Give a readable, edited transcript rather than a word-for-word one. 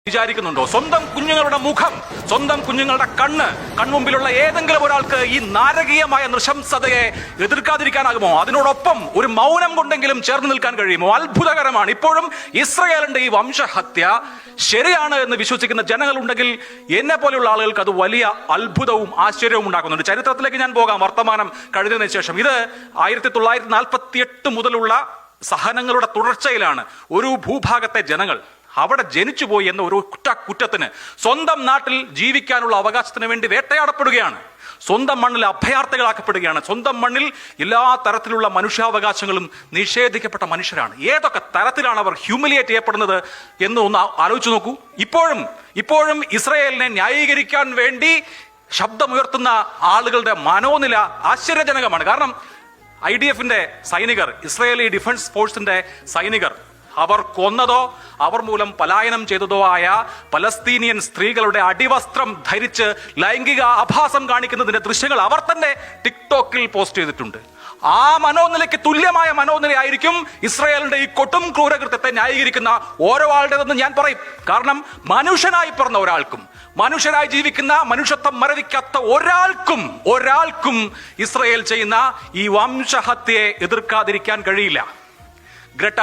വിചാരിക്കുന്നുണ്ടോ? സ്വന്തം കുഞ്ഞുങ്ങളുടെ മുഖം, സ്വന്തം കുഞ്ഞുങ്ങളുടെ കൺമുമ്പിലുള്ള ഏതെങ്കിലും ഒരാൾക്ക് ഈ നാരകീയമായ നൃശംസതയെ എതിർക്കാതിരിക്കാനാകുമോ? അതിനോടൊപ്പം ഒരു മൗനം കൊണ്ടെങ്കിലും ചേർന്ന് നിൽക്കാൻ കഴിയുമോ? അത്ഭുതകരമാണ്. ഇപ്പോഴും ഇസ്രയേലിന്റെ ഈ വംശഹത്യ ശരിയാണ് എന്ന് വിശ്വസിക്കുന്ന ജനങ്ങളുണ്ടെങ്കിൽ എന്നെ പോലെയുള്ള ആളുകൾക്ക് അത് വലിയ അത്ഭുതവും ആശ്ചര്യവും ഉണ്ടാക്കുന്നുണ്ട്. ചരിത്രത്തിലേക്ക് ഞാൻ പോകാം. വർത്തമാനം കഴിഞ്ഞതിന് ശേഷം ഇത് 1948 മുതലുള്ള സഹനങ്ങളുടെ തുടർച്ചയിലാണ് ഒരു ഭൂഭാഗത്തെ ജനങ്ങൾ അവിടെ ജനിച്ചുപോയി എന്ന ഒരു കുറ്റത്തിന് സ്വന്തം നാട്ടിൽ ജീവിക്കാനുള്ള അവകാശത്തിന് വേണ്ടി വേട്ടയാടപ്പെടുകയാണ്. സ്വന്തം മണ്ണിൽ അഭയാർത്ഥികളാക്കപ്പെടുകയാണ്. സ്വന്തം മണ്ണിൽ എല്ലാ തരത്തിലുള്ള മനുഷ്യാവകാശങ്ങളും നിഷേധിക്കപ്പെട്ട മനുഷ്യരാണ്. ഏതൊക്കെ തരത്തിലാണ് അവർ ഹ്യൂമിലിയേറ്റ് ചെയ്യപ്പെടുന്നത് എന്ന് ഒന്ന് ആലോചിച്ച് നോക്കൂ. ഇപ്പോഴും ഇസ്രയേലിനെ ന്യായീകരിക്കാൻ വേണ്ടി ശബ്ദമുയർത്തുന്ന ആളുകളുടെ മനോനില ആശ്ചര്യജനകമാണ്. കാരണം IDF-ന്റെ സൈനികർ, ഇസ്രയേലി ഡിഫൻസ് ഫോഴ്സിന്റെ സൈനികർ, അവർ കൊന്നതോ അവർ മൂലം പലായനം ചെയ്തതോ ആയ പലസ്തീനിയൻ സ്ത്രീകളുടെ അടിവസ്ത്രം ധരിച്ച് ലൈംഗിക ആഭാസം കാണിക്കുന്നതിന്റെ ദൃശ്യങ്ങൾ അവർ തന്നെ ടിക്ടോക്കിൽ പോസ്റ്റ് ചെയ്തിട്ടുണ്ട്. ആ മനോനിലയ്ക്ക് തുല്യമായ മനോനിലയായിരിക്കും ഇസ്രയേലിന്റെ ഈ കൊട്ടും ക്രൂരകൃത്യത്തെ ന്യായീകരിക്കുന്ന ഓരോ ആളുടേതെന്ന് ഞാൻ പറയും. കാരണം മനുഷ്യനായി പിറന്ന ഒരാൾക്കും, മനുഷ്യരായി ജീവിക്കുന്ന, മനുഷ്യത്വം മരവിക്കാത്ത ഒരാൾക്കും ഇസ്രയേൽ ചെയ്യുന്ന ഈ വംശഹത്യയെ എതിർക്കാതിരിക്കാൻ കഴിയില്ല. ഗ്രേറ്റ